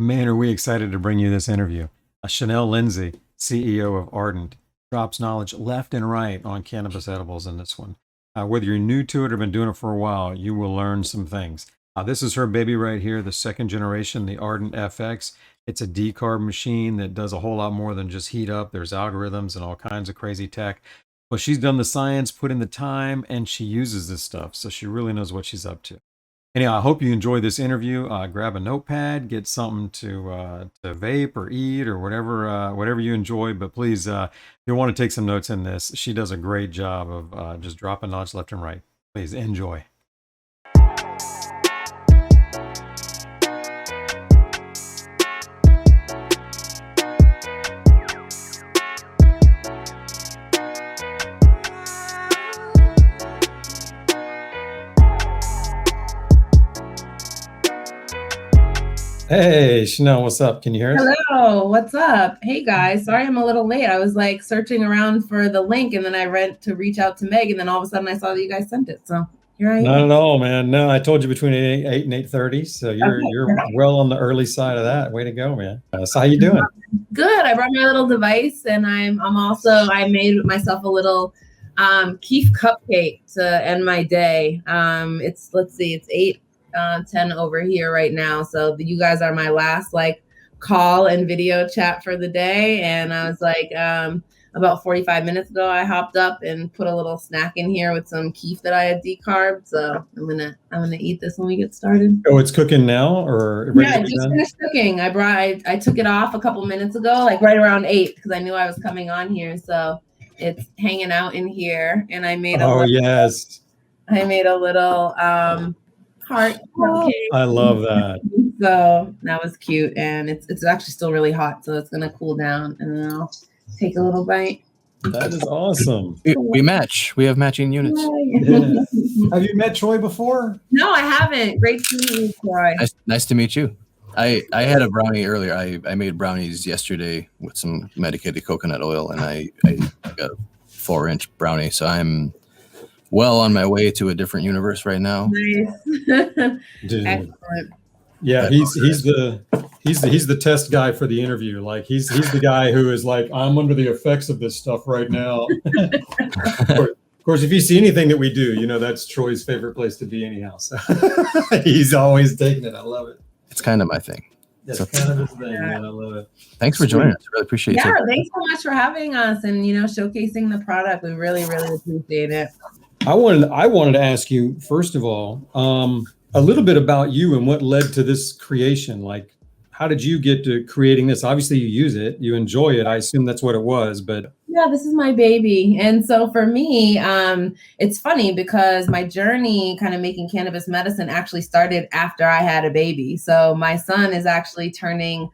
Man, are we excited to bring you this interview. Shanel Lindsay, CEO of Ardent, drops knowledge left and right on cannabis edibles in this one. Whether you're new to it or been doing it for a while, you will learn some things. This is her baby right here, the second generation, the Ardent FX. It's a decarb machine that does a whole lot more than just heat up. There's algorithms and all kinds of crazy tech. Well, she's done the science, put in the time, and she uses this stuff. So she really knows what she's up to. Anyhow, I hope you enjoy this interview. Grab a notepad, get something to vape or eat or whatever you enjoy. But please, if you want to take some notes in this, she does a great job of just dropping knowledge left and right. Please enjoy. Hey, Shanel, what's up? Can you hear us? Hello, what's up? Hey guys, sorry I'm a little late. I was like searching around for the link and then I went to reach out to Meg and then all of a sudden I saw that you guys sent it. So here I am. Not at all, man. No, I told you between 8 and 8:30. So you're well on the early side of that. Way to go, man. So how you doing? Good. I brought my little device and I made myself a little Kief Cupcake to end my day. It's 8:10 over here right now. So you guys are my last call and video chat for the day. And I was about 45 minutes ago, I hopped up and put a little snack in here with some Kief that I had decarbed. So I'm gonna eat this when we get started. Oh, it's cooking now, or yeah, it just finished cooking. I took it off a couple minutes ago, right around 8, because I knew I was coming on here. So it's hanging out in here, and I made a little heart cupcake. I love that. So that was cute, and it's actually still really hot, so it's gonna cool down, and then I'll take a little bite. That is awesome. We match. We have matching units. Yeah. Have you met Troy before? No, I haven't. Great to meet you, Troy. Nice to meet you. I had a brownie earlier. I made brownies yesterday with some medicated coconut oil, and I got a 4-inch brownie. So I'm well on my way to a different universe right now. Nice. Excellent. Yeah, he's the test guy for the interview. Like he's the guy who is like, I'm under the effects of this stuff right now. Of course, if you see anything that we do, that's Troy's favorite place to be anyhow. So he's always taking it. I love it. It's kind of my thing. That's kind of his thing, man. I love it. Thanks for joining us. I really appreciate it. Yeah, thanks so much for having us and showcasing the product. We really, really appreciate it. I wanted to ask you, first of all, a little bit about you and what led to this creation. Like, how did you get to creating this? Obviously, you use it, you enjoy it. I assume that's what it was, but. Yeah, this is my baby. And so for me, it's funny because my journey kind of making cannabis medicine actually started after I had a baby. So my son is actually turning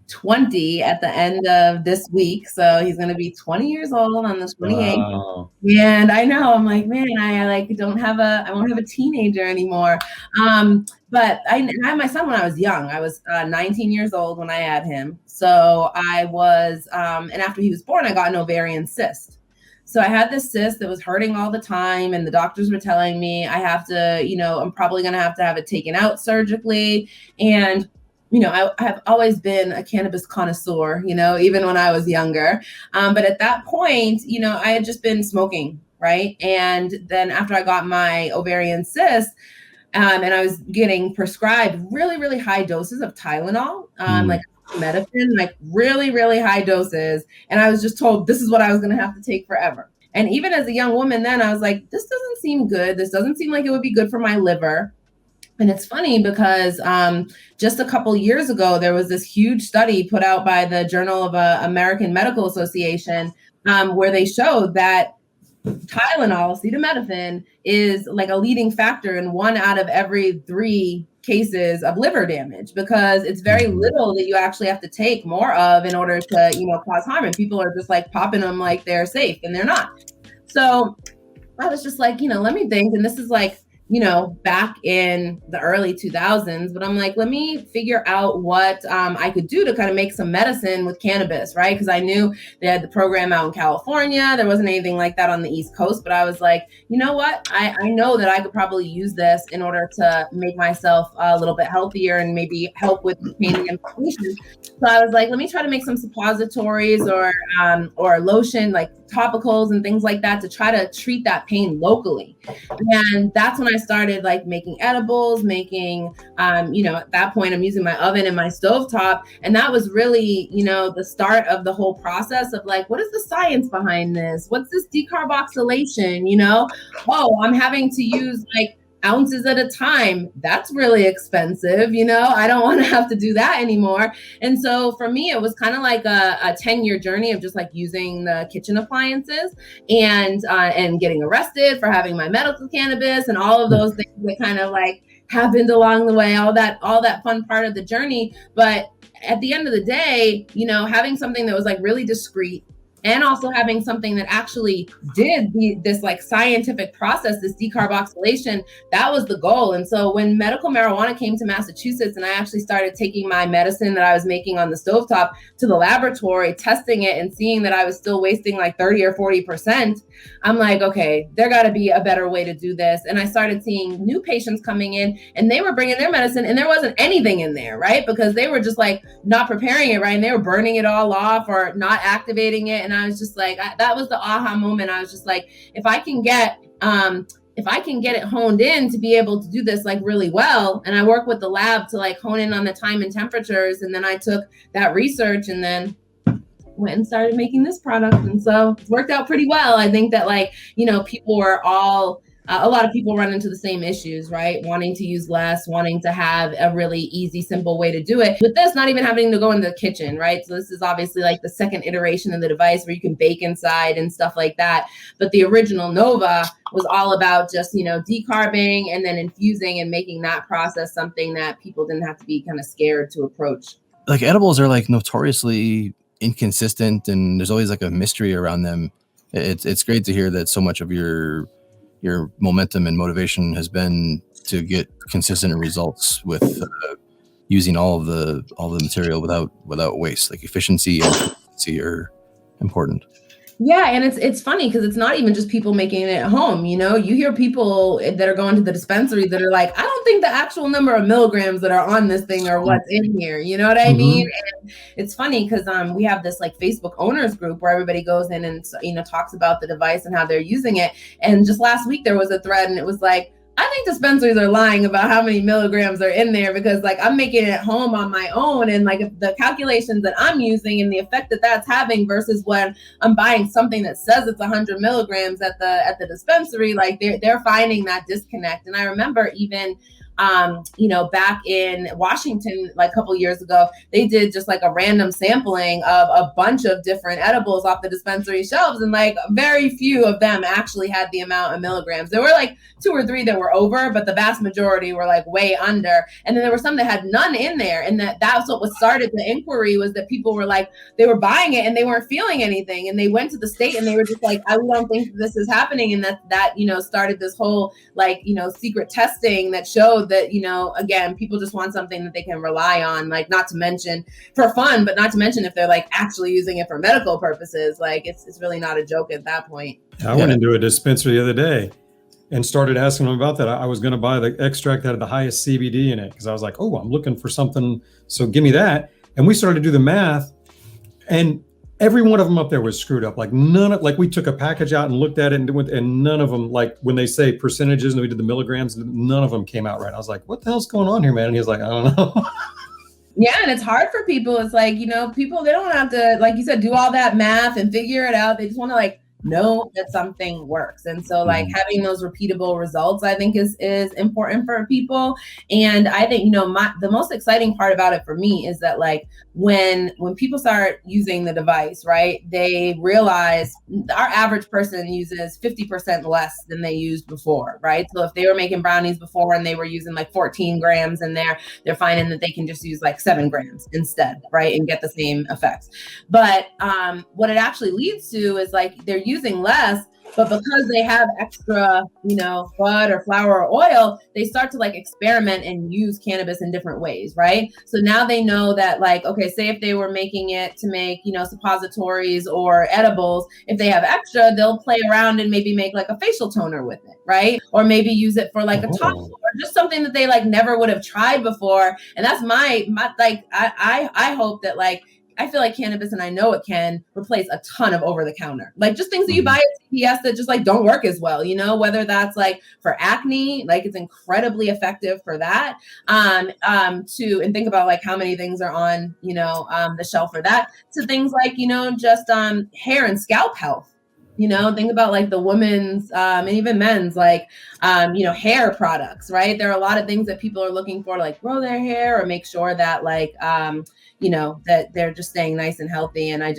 20 at the end of this week. So he's going to be 20 years old on the 28th. Wow. And I know, I'm like, man, I won't have a teenager anymore. But I had my son when I was young. I was 19 years old when I had him. So I was, and after he was born, I got an ovarian cyst. So I had this cyst that was hurting all the time. And the doctors were telling me I have to, I'm probably going to have it taken out surgically. And I have always been a cannabis connoisseur, even when I was younger. But at that point, I had just been smoking, right? And then after I got my ovarian cyst, and I was getting prescribed really, really high doses of Tylenol, like medicine, like really, really high doses. And I was just told this is what I was going to have to take forever. And even as a young woman then, I was like, this doesn't seem good. This doesn't seem like it would be good for my liver. And it's funny because just a couple years ago, there was this huge study put out by the Journal of American Medical Association where they showed that Tylenol, acetaminophen, is like a leading factor in 1 out of every 3 cases of liver damage because it's very little that you actually have to take more of in order to, cause harm. And people are just popping them like they're safe and they're not. So I was just let me think. And this is back in the early 2000s, but I'm like, let me figure out what I could do to kind of make some medicine with cannabis, right? Because I knew they had the program out in California. There wasn't anything like that on the East Coast, but I was like, you know what? I know that I could probably use this in order to make myself a little bit healthier and maybe help with pain and inflammation. So I was like, let me try to make some suppositories or lotion, like topicals and things like that, to try to treat that pain locally. And that's when I started like making edibles, making, at that point I'm using my oven and my stovetop. And that was really, the start of the whole process of like, what is the science behind this? What's this decarboxylation? Oh, I'm having to use like ounces at a time. That's really expensive. I don't want to have to do that anymore. And so for me, it was kind of like a 10-year journey of just like using the kitchen appliances and getting arrested for having my medical cannabis and all of those things that kind of like happened along the way, all that fun part of the journey. But at the end of the day, having something that was like really discreet, and also having something that actually did this like scientific process, this decarboxylation, that was the goal. And so when medical marijuana came to Massachusetts and I actually started taking my medicine that I was making on the stovetop to the laboratory, testing it and seeing that I was still wasting like 30 or 40%, I'm like, okay, there got to be a better way to do this. And I started seeing new patients coming in and they were bringing their medicine and there wasn't anything in there, right? Because they were just like not preparing it right. And they were burning it all off or not activating it. And I was just like, that was the aha moment. I was just like, if I can get it honed in to be able to do this like really well, and I work with the lab to like hone in on the time and temperatures. And then I took that research and then went and started making this product. And so it's worked out pretty well. I think that like, people were all, a lot of people run into the same issues, right? Wanting to use less, wanting to have a really easy, simple way to do it. With this, not even having to go in the kitchen, right? So this is obviously like the second iteration of the device where you can bake inside and stuff like that. But the original Nova was all about just, decarbing and then infusing and making that process something that people didn't have to be kind of scared to approach. Like edibles are like notoriously inconsistent and there's always like a mystery around them. It's great to hear that so much of your momentum and motivation has been to get consistent results with using all the material without waste. Like efficiency and efficiency are important. Yeah, and it's funny because it's not even just people making it at home. You hear people that are going to the dispensary that are like, I don't think the actual number of milligrams that are on this thing are what's in here. You know what I mean? And it's funny because we have this like Facebook owners group where everybody goes in and talks about the device and how they're using it. And just last week there was a thread and it was like, I think dispensaries are lying about how many milligrams are in there because like I'm making it at home on my own and like the calculations that I'm using and the effect that that's having versus when I'm buying something that says it's 100 milligrams at the dispensary, like they're finding that disconnect. And I remember even back in Washington, like a couple years ago, they did just like a random sampling of a bunch of different edibles off the dispensary shelves. And like very few of them actually had the amount of milligrams. There were like 2 or 3 that were over, but the vast majority were like way under. And then there were some that had none in there. And that's what started the inquiry was that people were like, they were buying it and they weren't feeling anything. And they went to the state and they were just like, I don't think this is happening. And that started this whole like, secret testing that showed that, again, people just want something that they can rely on, like not to mention for fun, but not to mention if they're like actually using it for medical purposes, like it's really not a joke at that point. I went into a dispensary the other day and started asking them about that. I was going to buy the extract that had the highest CBD in it because I was like, oh, I'm looking for something. So give me that. And we started to do the math and every one of them up there was screwed up. Like we took a package out and looked at it and none of them, like when they say percentages and we did the milligrams, none of them came out right. I was like, what the hell's going on here, man? And he was like, I don't know. Yeah. And it's hard for people. It's like, people, they don't have to, like you said, do all that math and figure it out. They just want to like know that something works. And so like having those repeatable results, I think is important for people. And I think, the most exciting part about it for me is that like when people start using the device, right, they realize our average person uses 50% less than they used before, right? So if they were making brownies before and they were using like 14 grams in there, they're finding that they can just use like 7 grams instead, right? And get the same effects. But what it actually leads to is like they're using less, but because they have extra, bud or flower or oil, they start to like experiment and use cannabis in different ways, right? So now they know that, like, okay, say if they were making it to make, suppositories or edibles, if they have extra, they'll play around and maybe make like a facial toner with it, right? Or maybe use it for like a topical or just something that they like never would have tried before. And that's my like, I hope that, like, I feel like cannabis, and I know it can replace a ton of over the counter, like just things that you buy at CVS that just like don't work as well, whether that's like for acne, like it's incredibly effective for that. And think about like how many things are on, the shelf for that, to things like, just hair and scalp health. Think about like the women's and even men's like, hair products, right? There are a lot of things that people are looking for, like grow their hair or make sure that like, that they're just staying nice and healthy. And I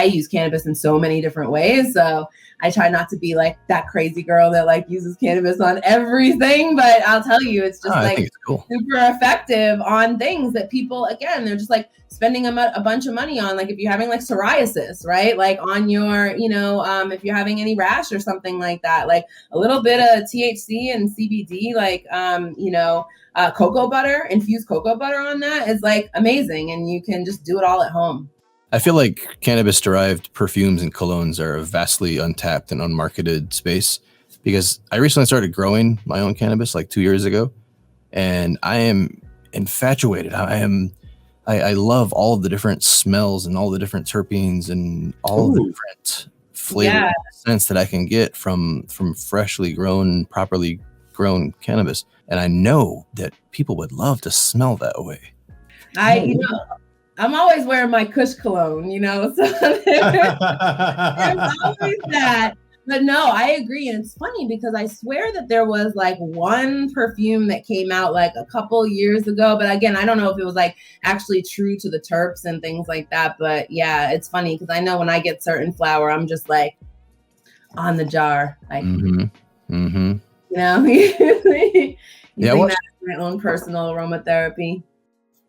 use cannabis in so many different ways. So I try not to be like that crazy girl that like uses cannabis on everything, but I'll tell you, it's just like it's cool. Super effective on things that people, again, they're just like spending a bunch of money on. Like if you're having like psoriasis, right? Like on your, if you're having any rash or something like that, like a little bit of THC and CBD, like, cocoa butter, infused cocoa butter on that is like amazing. And you can just do it all at home. I feel like cannabis-derived perfumes and colognes are a vastly untapped and unmarketed space, because I recently started growing my own cannabis like 2 years ago, and I am infatuated. I love all of the different smells and all the different terpenes and all of the different flavor scents that I can get from freshly grown, properly grown cannabis. And I know that people would love to smell that way. I'm always wearing my Kush Cologne, so there's always that. But no, I agree. And it's funny because I swear that there was like one perfume that came out like a couple years ago. But again, I don't know if it was like actually true to the terps and things like that. But yeah, it's funny because I know when I get certain flower, I'm just like on the jar. Like, that's my own personal aromatherapy.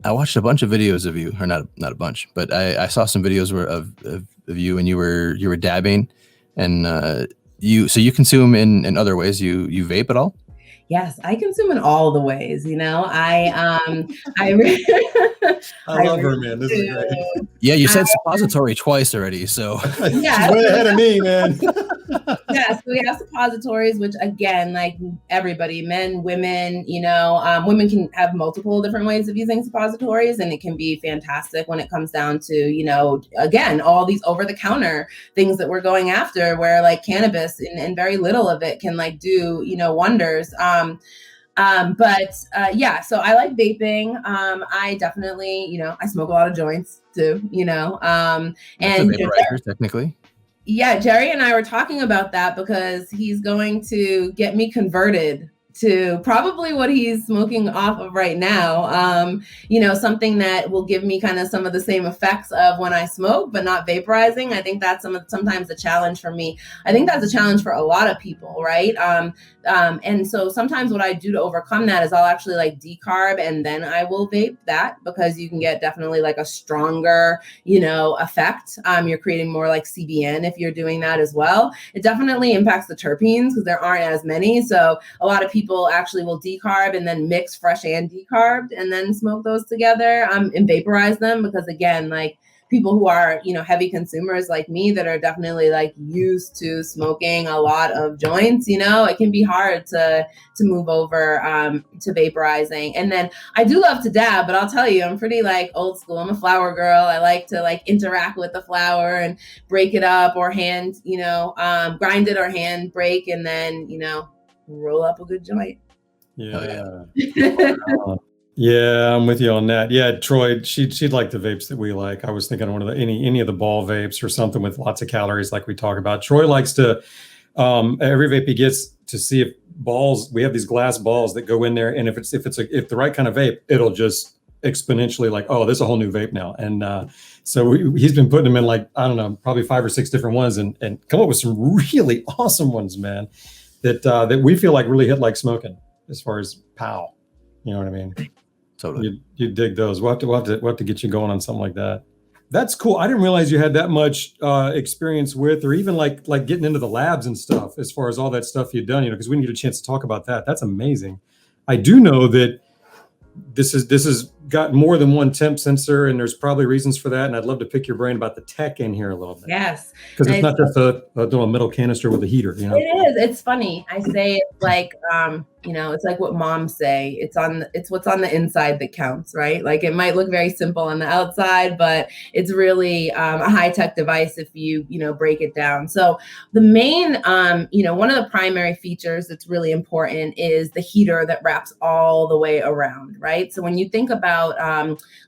I watched a bunch of videos of you, or not a bunch, but I saw some videos of you, and you were dabbing, and you consume in other ways. You vape at all? Yes, I consume in all the ways. I love her, man. This is great. Yeah, you said suppository twice already, so yeah, she's way ahead of me, man. Yeah, so we have suppositories, which again, like everybody, men, women, women can have multiple different ways of using suppositories, and it can be fantastic when it comes down to, again, all these over-the-counter things that we're going after, where like cannabis and very little of it can like do, wonders. Yeah, so I like vaping. I definitely, I smoke a lot of joints too, and vaporizer, technically. Yeah, Jerry and I were talking about that because he's going to get me converted to probably what he's smoking off of right now. Something that will give me kind of some of the same effects of when I smoke, but not vaporizing. I think that's sometimes a challenge for me. I think that's a challenge for a lot of people, right? And so sometimes what I do to overcome that is I'll actually like decarb and then I will vape that, because you can get definitely like a stronger, effect. You're creating more like CBN if you're doing that as well. It definitely impacts the terpenes because there aren't as many. So a lot of people actually will decarb and then mix fresh and decarbed and then smoke those together and vaporize them, because again, like people who are, heavy consumers like me that are definitely like used to smoking a lot of joints, it can be hard to move over to vaporizing. And then I do love to dab, but I'll tell you, I'm pretty like old school. I'm a flower girl. I like to like interact with the flower and break it up or hand, grind it or hand break and then, roll up a good joint. Yeah. Yeah, I'm with you on that. Yeah, Troy, she'd like the vapes that we like. I was thinking one of the any of the ball vapes or something with lots of calories like we talk about. Troy likes to every vape he gets to see if balls, we have these glass balls that go in there, and if the right kind of vape, it'll just exponentially like, oh, there's a whole new vape now. And so he's been putting them in like, I don't know, probably 5 or 6 different ones and come up with some really awesome ones, man, that we feel like really hit like smoking as far as pow. You know what I mean? Totally. You dig those. We'll have to get you going on something like that. That's cool. I didn't realize you had that much experience with, or even like getting into the labs and stuff, as far as all that stuff you've done. Because we didn't get a chance to talk about that. That's amazing. I do know that this has got more than one temp sensor, and there's probably reasons for that. And I'd love to pick your brain about the tech in here a little bit. Yes, because it's not just a little metal canister with a heater. It is. It's funny. I say it's like, it's like what moms say. It's what's on the inside that counts, right? Like it might look very simple on the outside, but it's really a high tech device if you break it down. So the main, one of the primary features that's really important is the heater that wraps all the way around, right? So when you think about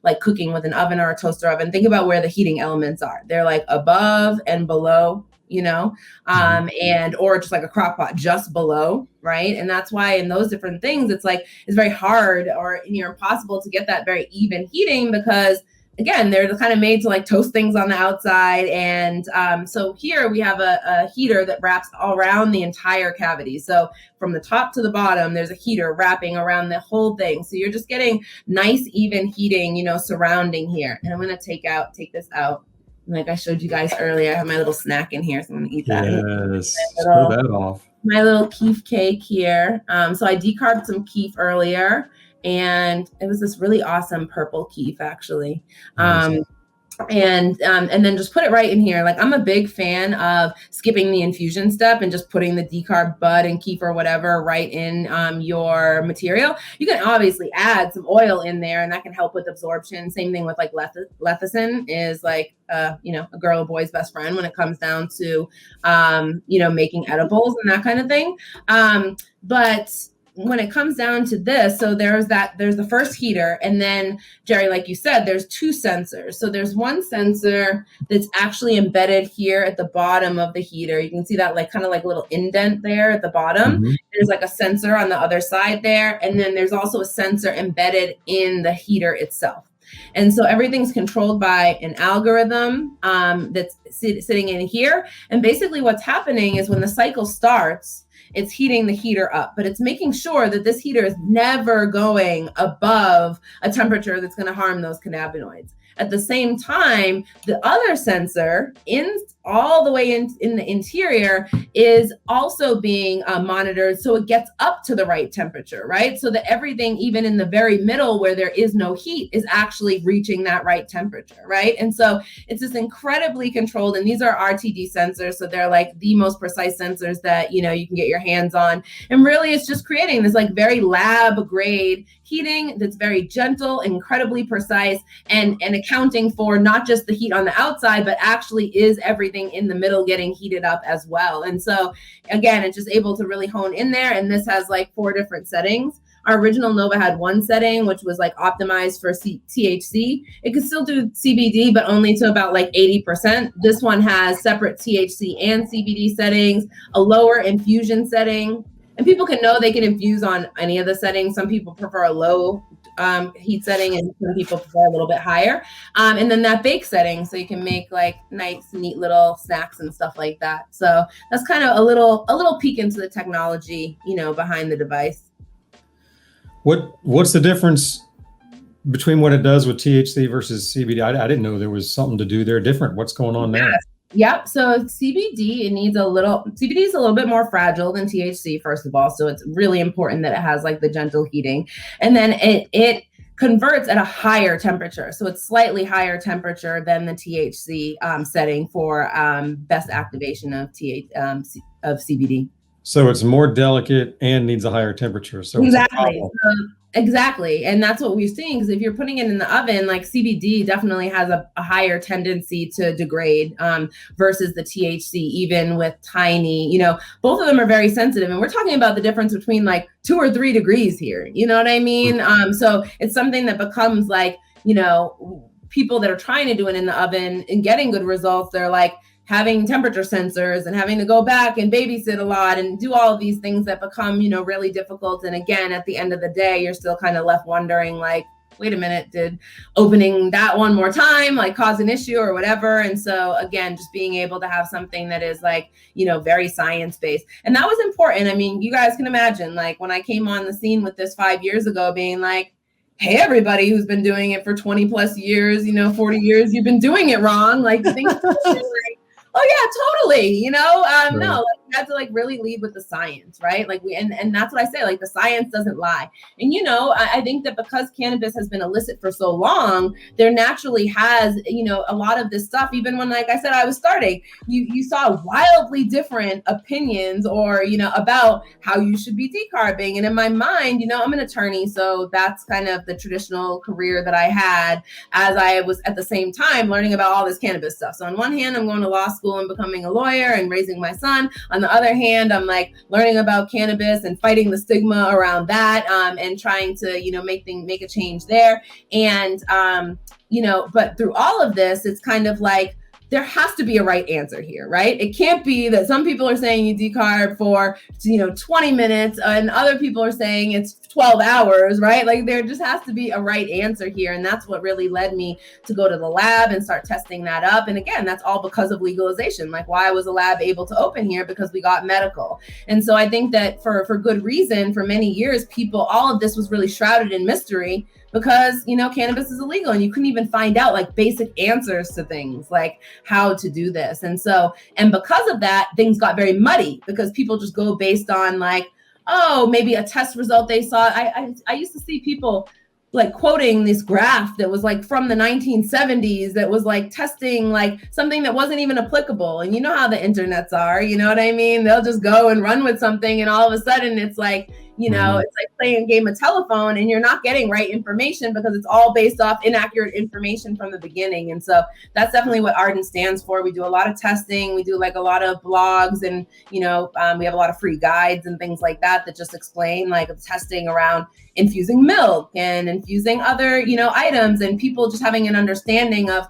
like cooking with an oven or a toaster oven, think about where the heating elements are. They're like above and below, and or just like a crock pot just below, right? And that's why in those different things, it's very hard or impossible to get that very even heating, because again, they're kind of made to like toast things on the outside. And so here we have a heater that wraps all around the entire cavity. So from the top to the bottom, there's a heater wrapping around the whole thing. So you're just getting nice, even heating, surrounding here. And I'm going to take this out. Like I showed you guys earlier, I have my little snack in here, so I'm gonna eat that. Yes, throw that off. My little Kief cake here. So I decarbed some Kief earlier, and it was this really awesome purple Kief, actually. Nice. And then just put it right in here. Like I'm a big fan of skipping the infusion step and just putting the decarb bud and Kief or whatever right in your material. You can obviously add some oil in there, and that can help with absorption. Same thing with like lecithin is like a girl or boy's best friend when it comes down to making edibles and that kind of thing. But when it comes down to this, so there's the first heater, and then Jerry, like you said, there's two sensors. So there's one sensor that's actually embedded here at the bottom of the heater. You can see that like kind of like a little indent there at the bottom. Mm-hmm. There's like a sensor on the other side there. And then there's also a sensor embedded in the heater itself. And so everything's controlled by an algorithm that's sitting in here. And basically what's happening is when the cycle starts, it's heating the heater up, but it's making sure that this heater is never going above a temperature that's going to harm those cannabinoids. At the same time, the other sensor all the way in the interior is also being monitored, so it gets up to the right temperature, right? So that everything, even in the very middle where there is no heat, is actually reaching that right temperature, right? And so it's just incredibly controlled, and these are RTD sensors, so they're like the most precise sensors that you can get your hands on. And really, it's just creating this like very lab grade heating that's very gentle, incredibly precise, and accounting for not just the heat on the outside, but actually is everything in the middle getting heated up as well. And so again, it's just able to really hone in there. And this has like 4 different settings. Our original Nova had one setting, which was like optimized for THC. It could still do CBD, but only to about like 80%. This one has separate THC and CBD settings, a lower infusion setting. And people can know they can infuse on any of the settings. Some people prefer a low heat setting, and some people prefer a little bit higher. And then that bake setting, so you can make like nice, neat little snacks and stuff like that. So that's kind of a little peek into the technology, behind the device. What's the difference between what it does with THC versus CBD? I didn't know there was something to do there different. What's going on there? Yep. So CBD, CBD is a little bit more fragile than THC, first of all. So it's really important that it has like the gentle heating. And then it converts at a higher temperature. So it's slightly higher temperature than the THC setting for best activation of CBD. So it's more delicate and needs a higher temperature. So exactly. Exactly. And that's what we're seeing, because if you're putting it in the oven, like CBD definitely has a higher tendency to degrade versus the THC, even with tiny, both of them are very sensitive. And we're talking about the difference between like 2 or 3 degrees here. You know what I mean? So it's something that becomes like, people that are trying to do it in the oven and getting good results, they're like having temperature sensors and having to go back and babysit a lot and do all of these things that become, really difficult. And again, at the end of the day, you're still kind of left wondering like, wait a minute, did opening that one more time like cause an issue or whatever? And so again, just being able to have something that is like, very science-based. And that was important. I mean, you guys can imagine like when I came on the scene with this 5 years ago, being like, hey, everybody who's been doing it for 20 plus years, 40 years, you've been doing it wrong. Like, things like, oh yeah, totally. No, like, you have to like really lead with the science, right? Like and that's what I say, like the science doesn't lie. And I think that because cannabis has been illicit for so long, there naturally has, a lot of this stuff, even when, like I said, I was starting, you saw wildly different opinions or, about how you should be decarbing. And in my mind, I'm an attorney. So that's kind of the traditional career that I had as I was at the same time learning about all this cannabis stuff. So on one hand, I'm going to law school and becoming a lawyer and raising my son. On the other hand, I'm like learning about cannabis and fighting the stigma around that, and trying to, make a change there. And, but through all of this, it's kind of like, there has to be a right answer here, right? It can't be that some people are saying you decarb for, 20 minutes and other people are saying it's 12 hours, right? Like there just has to be a right answer here. And that's what really led me to go to the lab and start testing that up. And again, that's all because of legalization. Like why was the lab able to open here? Because we got medical. And so I think that for good reason, for many years, all of this was really shrouded in mystery because, cannabis is illegal and you couldn't even find out like basic answers to things like how to do this. And because of that, things got very muddy because people just go based on like, oh, maybe a test result they saw. I used to see people like quoting this graph that was like from the 1970s that was like testing like something that wasn't even applicable. And you know how the internets are, you know what I mean? They'll just go and run with something and all of a sudden it's like, it's like playing a game of telephone and you're not getting right information because it's all based off inaccurate information from the beginning. And so that's definitely what Ardent stands for. We do a lot of testing. We do like a lot of blogs and, we have a lot of free guides and things like that just explain like testing around infusing milk and infusing other, items and people just having an understanding of,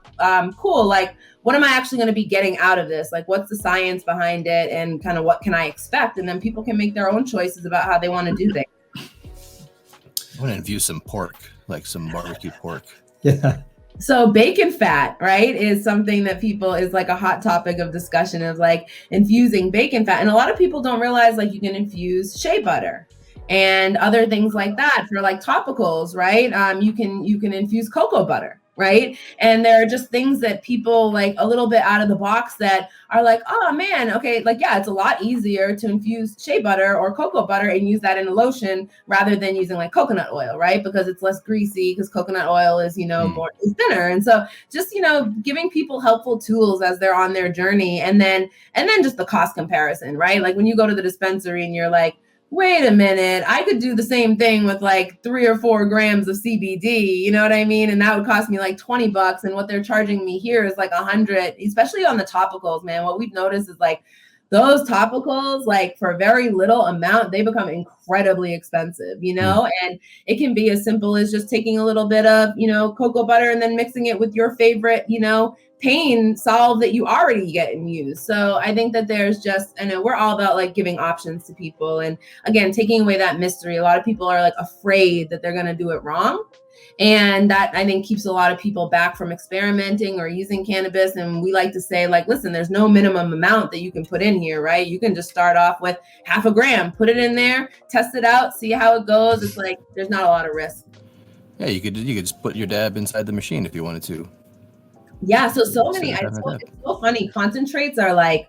cool, like, what am I actually going to be getting out of this? Like, what's the science behind it and kind of what can I expect? And then people can make their own choices about how they want to do things. I want to infuse some pork, like some barbecue pork. Yeah. So bacon fat, right, is something that is like a hot topic of discussion of like infusing bacon fat. And a lot of people don't realize like you can infuse shea butter and other things like that for like topicals, right? You can infuse cocoa butter. Right. And there are just things that people like a little bit out of the box that are like, oh man, okay, like, yeah, it's a lot easier to infuse shea butter or cocoa butter and use that in a lotion rather than using like coconut oil, right? Because it's less greasy because coconut oil is, more is thinner. And so just, giving people helpful tools as they're on their journey and then just the cost comparison, right? Like when you go to the dispensary and you're like, wait a minute, I could do the same thing with like 3 or 4 grams of CBD, you know what I mean? And that would cost me like $20. And what they're charging me here is like 100, especially on the topicals, man. What we've noticed is like those topicals, like for a very little amount, they become incredibly expensive, and it can be as simple as just taking a little bit of, cocoa butter and then mixing it with your favorite, pain solve that you already get and use. So I think that there's just, I know we're all about like giving options to people. And again, taking away that mystery. A lot of people are like afraid that they're going to do it wrong. And that I think keeps a lot of people back from experimenting or using cannabis. And we like to say like, listen, there's no minimum amount that you can put in here, right? You can just start off with 0.5 gram, put it in there, test it out, see how it goes. It's like, there's not a lot of risk. Yeah. You could just put your dab inside the machine if you wanted to. Yeah, so many. It's so funny. Concentrates are like,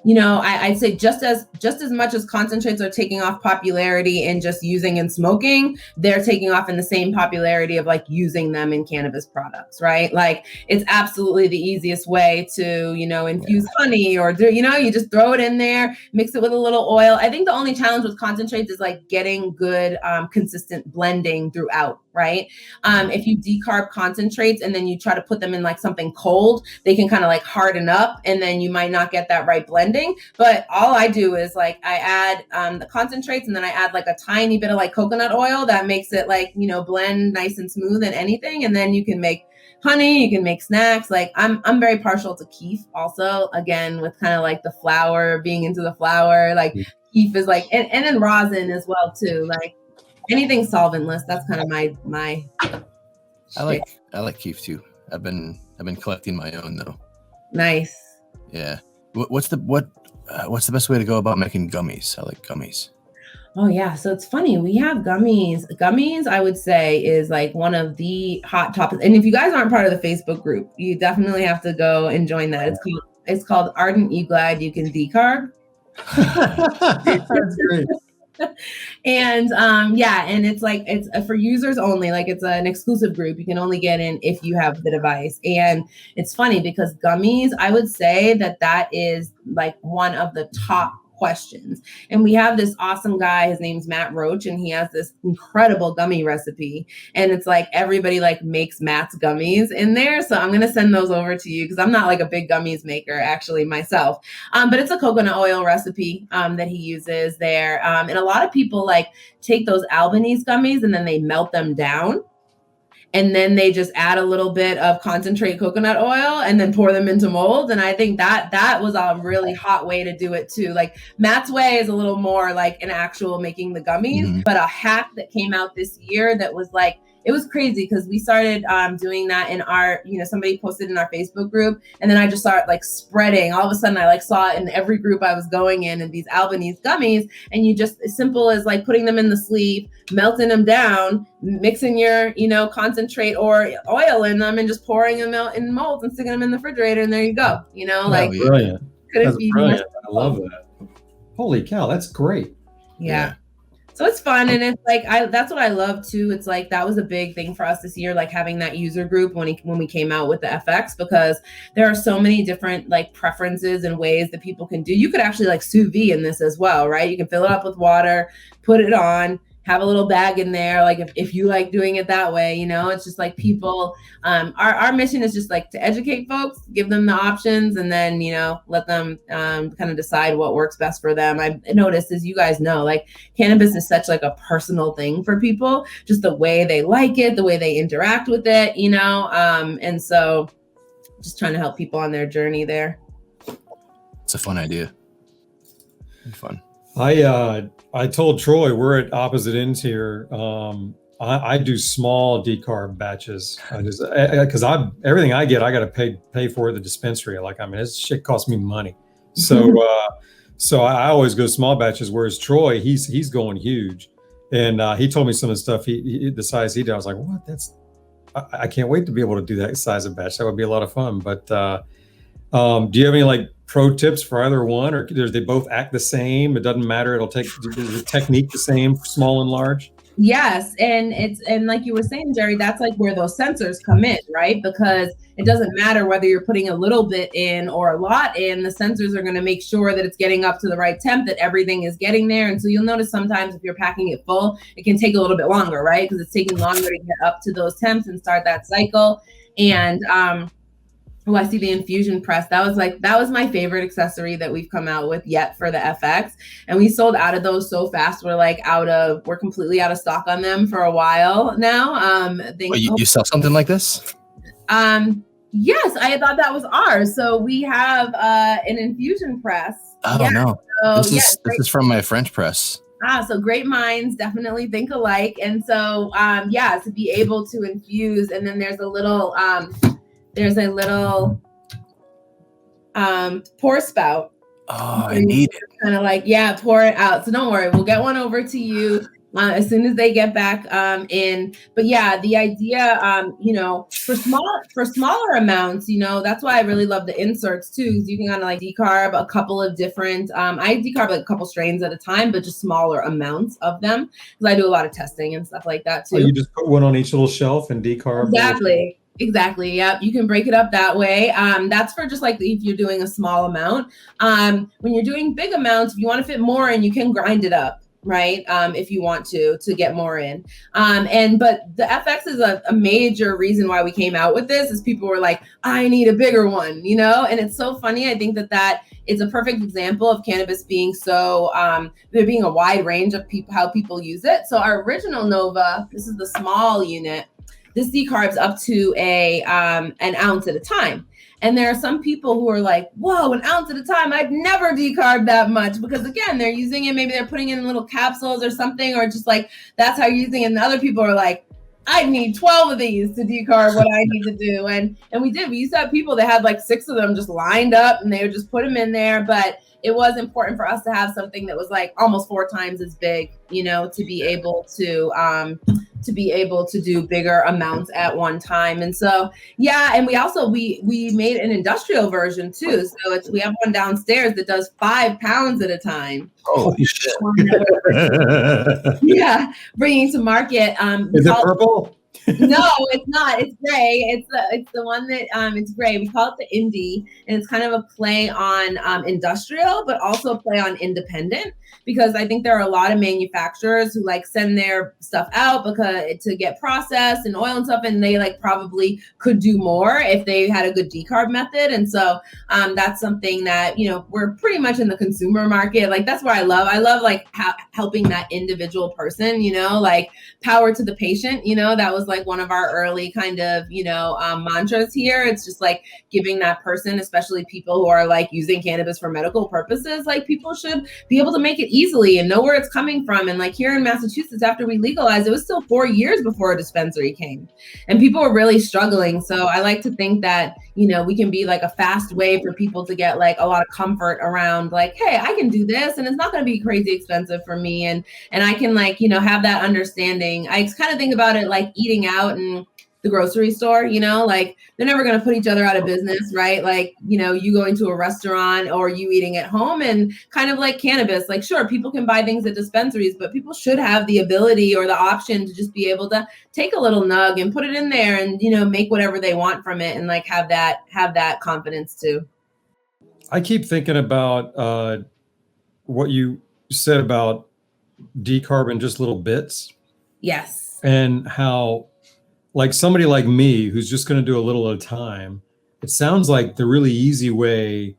I'd say just as much as concentrates are taking off popularity in just using and smoking, they're taking off in the same popularity of like using them in cannabis products, right? Like it's absolutely the easiest way to, infuse honey or do, you just throw it in there, mix it with a little oil. I think the only challenge with concentrates is like getting good, consistent blending throughout, right? If you decarb concentrates and then you try to put them in like something cold, they can kind of like harden up and then you might not get that right blending. But all I do is like I add the concentrates and then I add like a tiny bit of like coconut oil that makes it like, blend nice and smooth and anything. And then you can make honey, you can make snacks. Like I'm very partial to Kief also, again, with kind of like the flower, being into the flower, like Kief is like, and then rosin as well too. Like anything solventless, that's kind of my I like Kief too. I've been collecting my own though. Nice. Yeah. What's the best way to go about making gummies? I like gummies. Oh yeah, so it's funny. We have gummies. Gummies, I would say, is like one of the hot topics. And if you guys aren't part of the Facebook group, you definitely have to go and join that. It's called Ardent You Glad You Can Decarb. That's great. And and it's like it's for users only. Like it's an exclusive group. You can only get in if you have the device. And it's funny because gummies, I would say that is like one of the top questions. And we have this awesome guy, his name's Matt Roach, and he has this incredible gummy recipe. And it's like everybody like makes Matt's gummies in there. So I'm gonna send those over to you because I'm not like a big gummies maker actually myself. But it's a coconut oil recipe that he uses there. And a lot of people like take those Albanese gummies and then they melt them down. And then they just add a little bit of concentrate coconut oil and then pour them into molds. And I think that was a really hot way to do it too. Like Matt's way is a little more like an actual making the gummies, but a hack that came out this year that was like, it was crazy because we started doing that in our, somebody posted in our Facebook group. And then I just started like spreading. All of a sudden I like saw it in every group I was going in and these Albanese gummies. And you just, as simple as like putting them in the sleeve, melting them down, mixing your, concentrate or oil in them and just pouring them out in molds and sticking them in the refrigerator. And there you go. Like brilliant. Couldn't be brilliant. I love that. Holy cow. That's great. Yeah. So it's fun. And it's like, that's what I love too. It's like, that was a big thing for us this year, like having that user group when we came out with the FX, because there are so many different like preferences and ways that people can do. You could actually like sous vide in this as well, right? You can fill it up with water, put it on, have a little bag in there. Like if you like doing it that way, it's just like people, our mission is just like to educate folks, give them the options, and then, let them kind of decide what works best for them. I've noticed, as you guys know, like cannabis is such like a personal thing for people, just the way they like it, the way they interact with it, and so just trying to help people on their journey there. It's a fun idea. Fun. I told Troy we're at opposite ends here. I do small decarb batches. Because everything I get, I got to pay for at the dispensary. Like, this shit costs me money. So so I always go small batches. Whereas Troy, he's going huge, and he told me some of the stuff the size he did. I was like, what? I can't wait to be able to do that size of batch. That would be a lot of fun. But do you have any like pro tips for either one, or they both act the same? It doesn't matter. It'll take the technique the same, small and large. Yes. And like you were saying, Jerry, that's like where those sensors come in, right? Because it doesn't matter whether you're putting a little bit in or a lot in, the sensors are going to make sure that it's getting up to the right temp, that everything is getting there. And so you'll notice sometimes if you're packing it full, it can take a little bit longer, right? Because it's taking longer to get up to those temps and start that cycle. And, I see the infusion press. That was my favorite accessory that we've come out with yet for the FX. And we sold out of those so fast. We're completely out of stock on them for a while now. You sell something like this? Yes, I thought that was ours. So we have an infusion press. I don't know. So, this is from my French press. So great minds definitely think alike. And so, to be able to infuse, and then there's a little pour spout. Oh, I need it. Kind of like, pour it out. So don't worry, we'll get one over to you as soon as they get back in. But the idea, for smaller amounts, that's why I really love the inserts too, because you can kind of like decarb a couple of different, I decarb like a couple strains at a time, but just smaller amounts of them, because I do a lot of testing and stuff like that too. Oh, you just put one on each little shelf and decarb? Exactly. Yep. You can break it up that way. That's for just like if you're doing a small amount. When you're doing big amounts, if you want to fit more in, you can grind it up, right? If you want to get more in. But the FX is a major reason why we came out with this, is people were like, I need a bigger one, and it's so funny. I think that is a perfect example of cannabis being so, there being a wide range of how people use it. So our original Nova, this is the small unit. This decarbs up to an ounce at a time. And there are some people who are like, whoa, an ounce at a time. I'd never decarb that much, because again, they're using it. Maybe they're putting it in little capsules or something, or just like, that's how you're using it. And other people are like, I need 12 of these to decarb what I need to do. And we did. We used to have people that had like 6 of them just lined up and they would just put them in there. But it was important for us to have something that was like almost 4 times as big, you know, to be able to do bigger amounts at one time. And so, yeah. And we also, we made an industrial version too. So we have one downstairs that does 5 pounds at a time. Holy shit. Yeah. Bringing to market. Is it purple? No, it's not. It's gray. It's the one that it's gray. We call it the indie, and it's kind of a play on industrial, but also a play on independent. Because I think there are a lot of manufacturers who like send their stuff out because to get processed and oil and stuff, and they like probably could do more if they had a good decarb method. And so that's something that, you know, we're pretty much in the consumer market. Like that's what I love. I love like helping that individual person, you know, like power to the patient. You know, that was like one of our early kind of, you know, mantras here. It's just like giving that person, especially people who are like using cannabis for medical purposes, like people should be able to make it easily and know where it's coming from. And like here in Massachusetts, after we legalized, it was still 4 years before a dispensary came and people were really struggling. So I like to think that, you know, we can be like a fast way for people to get like a lot of comfort around like, hey, I can do this and it's not going to be crazy expensive for me. And I can like, you know, have that understanding. I kind of think about it like eating out and the grocery store, you know, like they're never going to put each other out of business, right? Like, you know, you going to a restaurant or you eating at home, and kind of like cannabis, like sure, people can buy things at dispensaries, but people should have the ability or the option to just be able to take a little nug and put it in there and, you know, make whatever they want from it and like have that confidence too. I keep thinking about what you said about decarb in just little bits. Yes. And how like somebody like me who's just going to do a little at a time, it sounds like the really easy way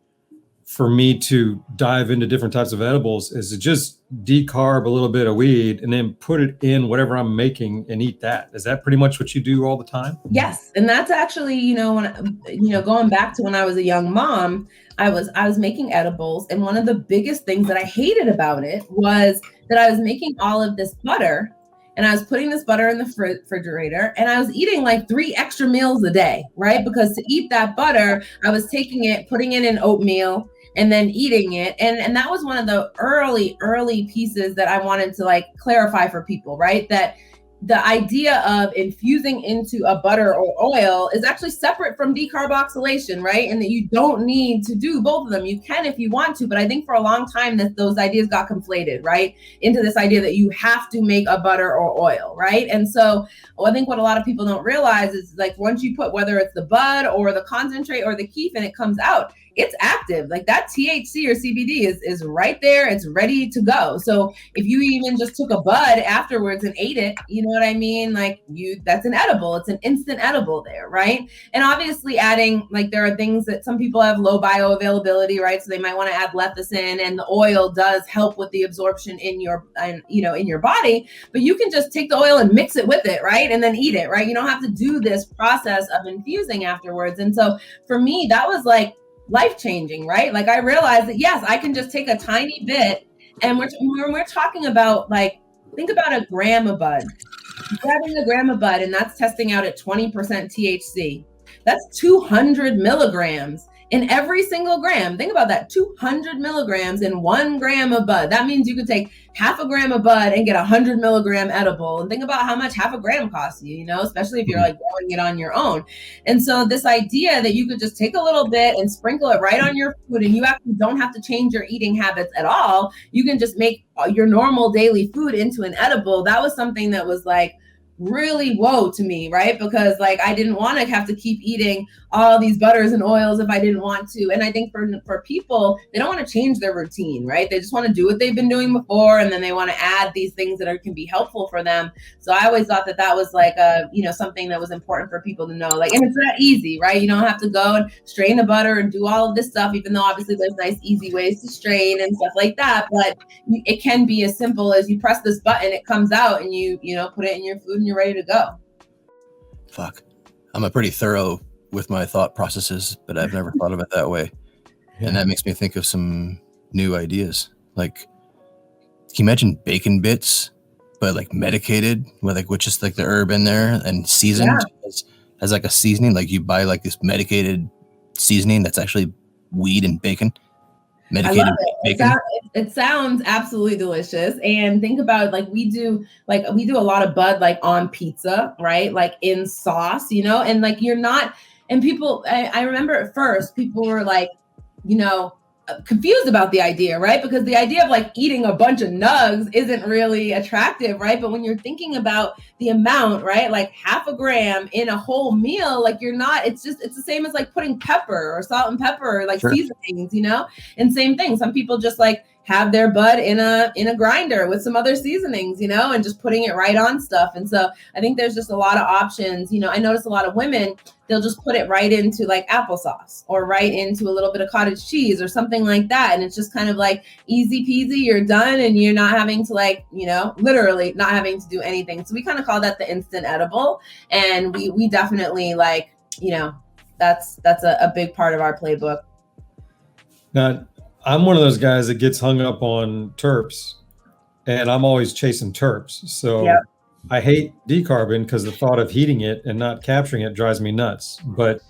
for me to dive into different types of edibles is to just decarb a little bit of weed and then put it in whatever I'm making and eat that. Is that pretty much what you do all the time? Yes. And that's actually, you know, when, you know, going back to when I was a young mom, I was making edibles. And one of the biggest things that I hated about it was that I was making all of this butter. And I was putting this butter in the refrigerator and I was eating like 3 extra meals a day, right? Because to eat that butter, I was taking it, putting it in oatmeal and then eating it. And that was one of the early pieces that I wanted to like clarify for people, right? That the idea of infusing into a butter or oil is actually separate from decarboxylation, right? And that you don't need to do both of them. You can if you want to, but I think for a long time that those ideas got conflated, right? Into this idea that you have to make a butter or oil, right? And so I think what a lot of people don't realize is like once you put, whether it's the bud or the concentrate or the kief and it comes out, it's active. Like that THC or CBD is right there. It's ready to go. So if you even just took a bud afterwards and ate it, you know what I mean? Like that's an edible. It's an instant edible there, right? And obviously adding, like there are things that some people have low bioavailability, right? So they might want to add lecithin, and the oil does help with the absorption in your, you know, in your body. But you can just take the oil and mix it with it, right? And then eat it, right? You don't have to do this process of infusing afterwards. And so for me, that was like life-changing, right? Like I realized that yes, I can just take a tiny bit, and when we're talking about like, think about a gram of bud, grabbing a gram of bud, and that's testing out at 20% THC. That's 200 milligrams in every single gram. Think about that, 200 milligrams in 1 gram of bud. That means you could take half a gram of bud and get 100 milligram edible. And think about how much half a gram costs you, you know, especially if you're like growing it on your own. And so this idea that you could just take a little bit and sprinkle it right on your food, and you actually don't have to change your eating habits at all. You can just make your normal daily food into an edible. That was something that was like really whoa to me, right? Because like I didn't want to have to keep eating all these butters and oils if I didn't want to. And I think for people, they don't want to change their routine, right? They just want to do what they've been doing before, and then they want to add these things that can be helpful for them. So I always thought that was like a, you know, something that was important for people to know. Like, and it's that easy, right? You don't have to go and strain the butter and do all of this stuff, even though obviously there's nice easy ways to strain and stuff like that. But it can be as simple as you press this button, it comes out, and you know, put it in your food and you're ready to go. Fuck. I'm a pretty thorough with my thought processes, but I've never thought of it that way. Yeah. And that makes me think of some new ideas. Like, can you imagine bacon bits but like medicated with just like the herb in there and seasoned as like a seasoning. Like you buy like this medicated seasoning that's actually weed and bacon. Medicated I love it. bacon. It sounds absolutely delicious. And think about like we do a lot of bud like on pizza, right? Like in sauce, you know, and like you're not, and people, I remember at first people were like, you know, confused about the idea, right? Because the idea of like eating a bunch of nugs isn't really attractive, right? But when you're thinking about the amount, right? Like half a gram in a whole meal, like you're not, it's the same as like putting pepper or salt and pepper, like seasonings, you know? And same thing. Some people just like have their bud in a grinder with some other seasonings, you know, and just putting it right on stuff. And so I think there's just a lot of options. You know, I notice a lot of women, they'll just put it right into like applesauce or right into a little bit of cottage cheese or something like that. And it's just kind of like easy peasy, you're done, and you're not having to like, you know, literally not having to do anything. So we kind of call that the instant edible. And we definitely like, you know, that's a big part of our playbook. Now, I'm one of those guys that gets hung up on terps, and I'm always chasing terps. So I hate decarbing because the thought of heating it and not capturing it drives me nuts. But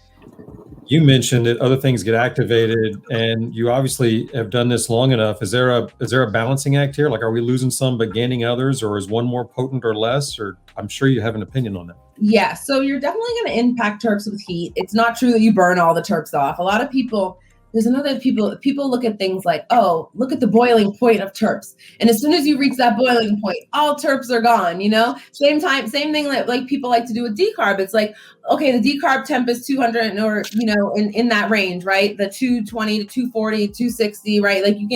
you mentioned that other things get activated, and you obviously have done this long enough. Is there a balancing act here? Like, are we losing some but gaining others, or is one more potent or less? Or I'm sure you have an opinion on that. Yeah, so you're definitely going to impact terps with heat. It's not true that you burn all the terps off. A lot of people. There's another people look at things like, oh, look at the boiling point of terps. And as soon as you reach that boiling point, all terps are gone, you know? Same thing like people like to do with decarb. It's like, okay, the decarb temp is 200 or, you know, in that range, right? The 220 to 240, 260, right? Like you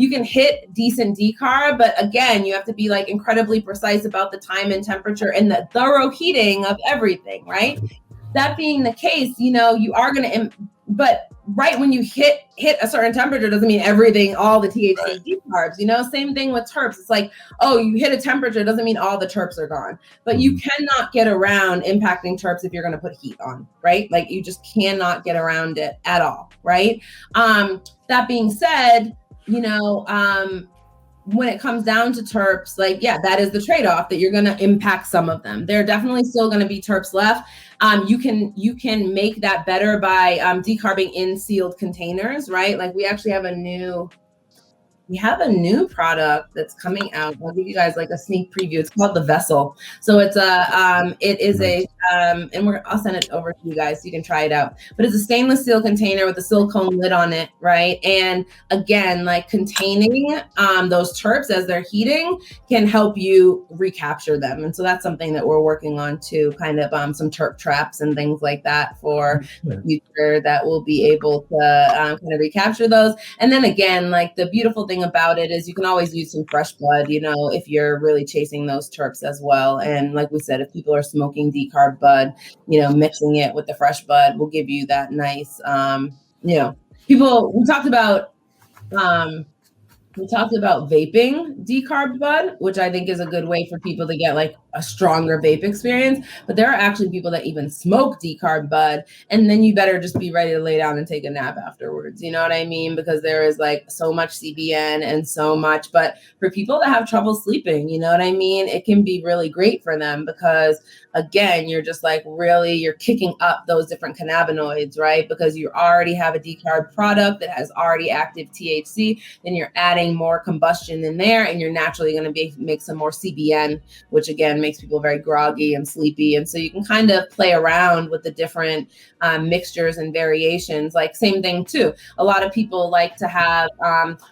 can hit decent decarb, but again, you have to be like incredibly precise about the time and temperature and the thorough heating of everything, right? That being the case, you know, you are going to, but right when you hit a certain temperature doesn't mean everything, all the THC decarbs, you know, same thing with terps. It's like, oh, you hit a temperature doesn't mean all the terps are gone, but you cannot get around impacting terps if you're going to put heat on, right? Like you just cannot get around it at all, right? That being said, you know, when it comes down to terps, like, yeah, that is the trade-off, that you're going to impact some of them. There are definitely still going to be terps left. You can make that better by decarbing in sealed containers, right? Like we actually have a new product that's coming out. I'll give you guys like a sneak preview. It's called the Vessel. So it's I'll send it over to you guys so you can try it out. But it's a stainless steel container with a silicone lid on it, right? And again, like containing those terps as they're heating can help you recapture them. And so that's something that we're working on too, kind of some terp traps and things like that for the future that will be able to kind of recapture those. And then again, like the beautiful thing about it is you can always use some fresh bud, you know, if you're really chasing those terps as well. And like we said, if people are smoking decarb bud, you know, mixing it with the fresh bud will give you that nice, you know, we talked about vaping decarb bud, which I think is a good way for people to get like a stronger vape experience. But there are actually people that even smoke decarb bud, and then you better just be ready to lay down and take a nap afterwards. You know what I mean? Because there is like so much CBN and so much. But for people that have trouble sleeping, you know what I mean? It can be really great for them because again, you're just like really, you're kicking up those different cannabinoids, right? Because you already have a decarb product that has already active THC, then you're adding more combustion in there, and you're naturally going to make some more CBN, which again makes people very groggy and sleepy. And so you can kind of play around with the different mixtures and variations. Like same thing too. A lot of people like to have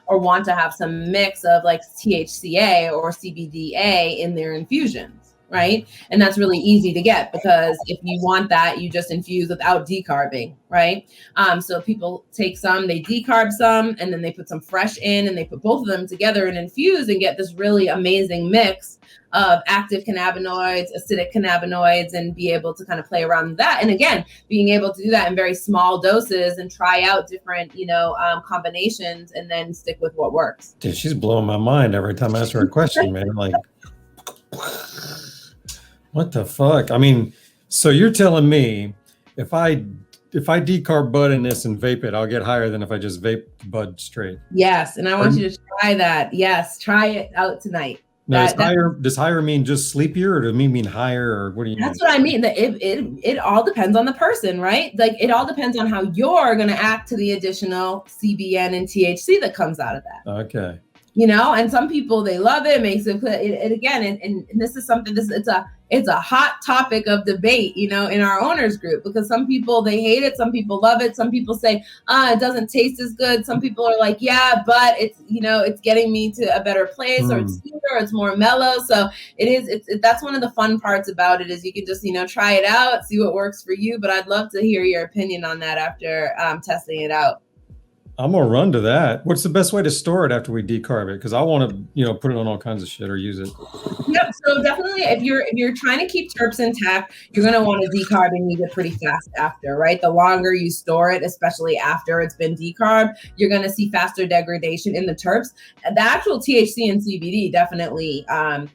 or want to have some mix of like THCA or CBDA in their infusions. Right. And that's really easy to get because if you want that, you just infuse without decarbing. Right. So people take some, they decarb some, and then they put some fresh in, and they put both of them together and infuse and get this really amazing mix of active cannabinoids, acidic cannabinoids, and be able to kind of play around with that. And again, being able to do that in very small doses and try out different, you know, combinations and then stick with what works. Dude, she's blowing my mind every time I ask her a question, man. I'm like, what the fuck? I mean, so you're telling me if I decarb bud in this and vape it, I'll get higher than if I just vape bud straight? Yes, and I want you to try that. Yes, try it out tonight. Now, does higher mean just sleepier, or does it mean higher, or what do you mean? That's what I mean. That it all depends on the person, right? Like it all depends on how you're going to act to the additional CBN and THC that comes out of that. Okay. You know, and some people, they love it, makes it again, and this is something, it's a hot topic of debate, you know, in our owners group, because some people, they hate it, some people love it, some people say, it doesn't taste as good, some people are like, yeah, but it's, you know, it's getting me to a better place, or it's sweeter, or it's more mellow. So that's one of the fun parts about it, is you can just, you know, try it out, see what works for you. But I'd love to hear your opinion on that after testing it out. I'm gonna run to that. What's the best way to store it after we decarb it? Because I want to, you know, put it on all kinds of shit or use it. Yep. So definitely, if you're trying to keep terps intact, you're gonna want to decarb and use it pretty fast after, right? The longer you store it, especially after it's been decarbed, you're gonna see faster degradation in the terps. The actual THC and CBD definitely,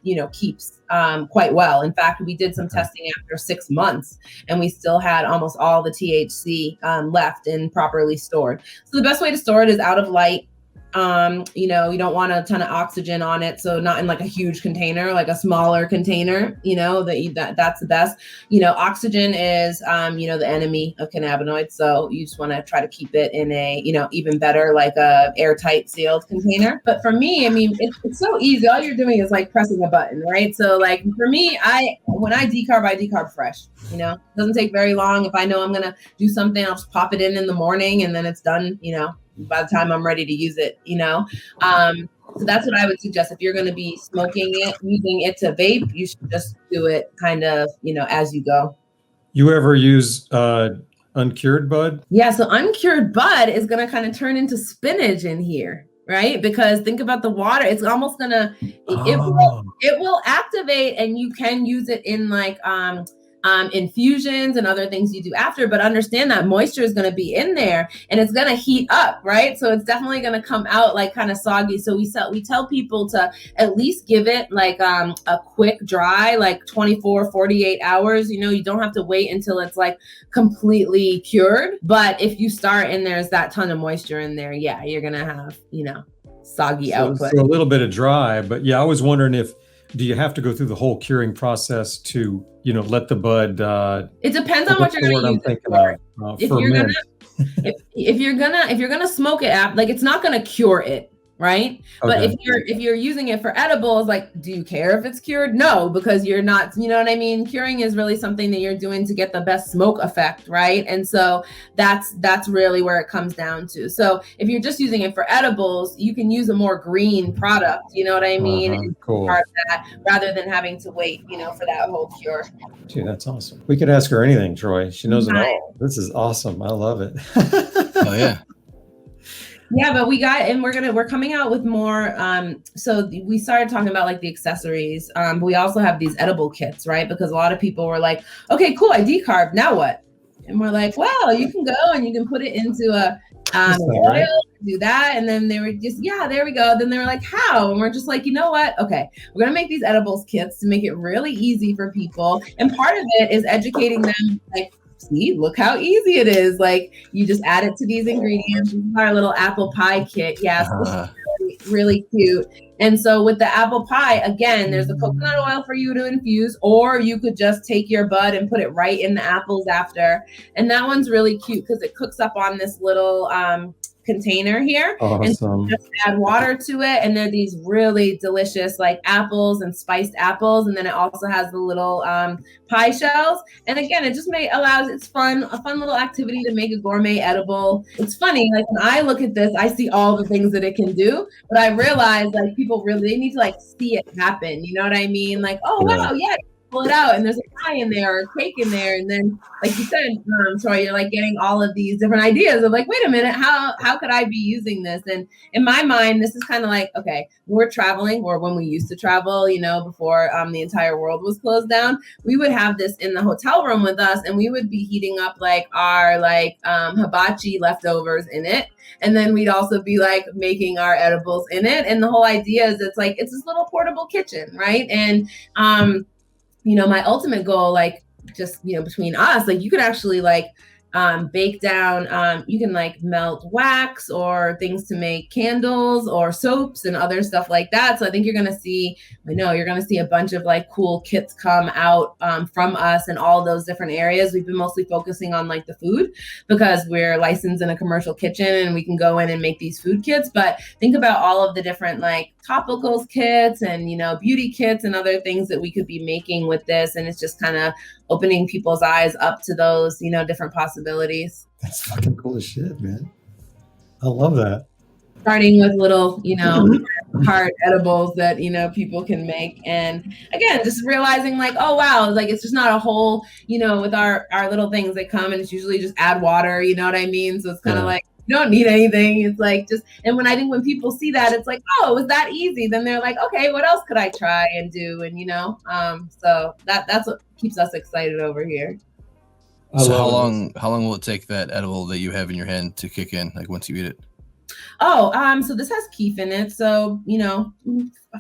you know, keeps quite well. In fact, we did some testing after 6 months, and we still had almost all the THC left and properly stored. So the best way to store it is out of light. You know, you don't want a ton of oxygen on it, so not in like a huge container, like a smaller container. You know, that's the best. You know, oxygen is you know, the enemy of cannabinoids, so you just want to try to keep it in a, you know, even better, like a airtight sealed container. But for me, I mean, it's so easy. All you're doing is like pressing a button, right? So like for me, when I decarb fresh. You know, it doesn't take very long. If I know I'm gonna do something, I'll just pop it in the morning, and then it's done. You know, by the time I'm ready to use it, you know. So that's what I would suggest. If you're going to be smoking it, using it to vape, you should just do it kind of, you know, as you go. You ever use uncured bud? Yeah, so uncured bud is going to kind of turn into spinach in here, right? Because think about the water. It's almost going to, it will activate, and you can use it in like infusions and other things you do after, but understand that moisture is going to be in there, and it's going to heat up, right? So it's definitely going to come out like kind of soggy. So we tell people to at least give it like a quick dry, like 24, 48 hours. You know, you don't have to wait until it's like completely cured. But if you start and there's that ton of moisture in there, yeah, you're going to have, you know, soggy output. So a little bit of dry, but yeah, I was wondering do you have to go through the whole curing process to, you know, let the bud? It depends on what you're going to use it for. If you're gonna smoke it, like it's not going to cure it, right? Okay. But if you're using it for edibles, like, do you care if it's cured? No, because you're not, you know what I mean? Curing is really something that you're doing to get the best smoke effect, right? And so that's really where it comes down to. So if you're just using it for edibles, you can use a more green product, you know what I mean? Cool. That, rather than having to wait, you know, for that whole cure. Dude, that's awesome. We could ask her anything, Troy. She knows it all. This is awesome. I love it. Oh yeah. Yeah, but we're coming out with more. So we started talking about like the accessories, but we also have these edible kits, right? Because a lot of people were like, okay, cool, I decarbed, now what? And we're like, well, you can go and you can put it into a oil, right? Do that. And then they were just, yeah, there we go. Then they were like, how? And we're just like, you know what? Okay, we're going to make these edibles kits to make it really easy for people. And part of it is educating them, like, see, look how easy it is. Like, you just add it to these ingredients. This is our little apple pie kit. Yes, this is really, really cute. And so with the apple pie, again, there's the coconut oil for you to infuse, or you could just take your bud and put it right in the apples after. And that one's really cute because it cooks up on this little container here. Awesome. And just add water to it, and they're these really delicious like apples and spiced apples, and then it also has the little pie shells. And again, it just it's a fun little activity to make a gourmet edible. It's funny, like when I look at this, I see all the things that it can do, but I realize like people they need to like see it happen, you know what I mean? Like, oh wow, yeah, pull it out and there's a pie in there or a cake in there, and then like you said, Troy, you're like getting all of these different ideas of like, wait a minute, how could I be using this? And in my mind, this is kind of like, okay, we're traveling, or when we used to travel, you know, before the entire world was closed down, we would have this in the hotel room with us, and we would be heating up like our hibachi leftovers in it. And then we'd also be like making our edibles in it. And the whole idea is it's this little portable kitchen, right? And you know, my ultimate goal, like just, you know, between us, like you could actually like bake down. You can like melt wax or things to make candles or soaps and other stuff like that. So I think you're going to see a bunch of like cool kits come out from us in all those different areas. We've been mostly focusing on like the food because we're licensed in a commercial kitchen and we can go in and make these food kits. But think about all of the different like topicals kits and, beauty kits and other things that we could be making with this. And it's just kind of opening people's eyes up to those, different possibilities. That's fucking cool as shit, man. I love that. Starting with little, hard edibles that, people can make. And again, just realizing like, oh, wow, like it's just not a whole, with our little things that come and it's usually just add water, you know what I mean? So it's kind of like, you don't need anything. It's like and when people see that, it's like, oh, it was that easy. Then they're like, okay, what else could I try and do? And, so that's what keeps us excited over here. So how long will it take that edible that you have in your hand to kick in? Like once you eat it? Oh, so this has kief in it. So,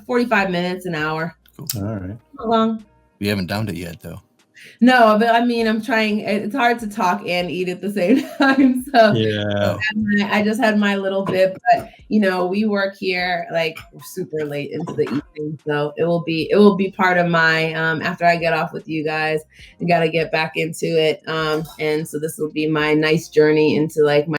45 minutes, an hour. Cool. All right. How long? We haven't downed it yet though. No, but I mean, I'm trying. It's hard to talk and eat at the same time. So yeah, I just had my little bit, but we work here like super late into the evening, so it will be part of my after I get off with you guys. I got to get back into it, and so this will be my nice journey into like my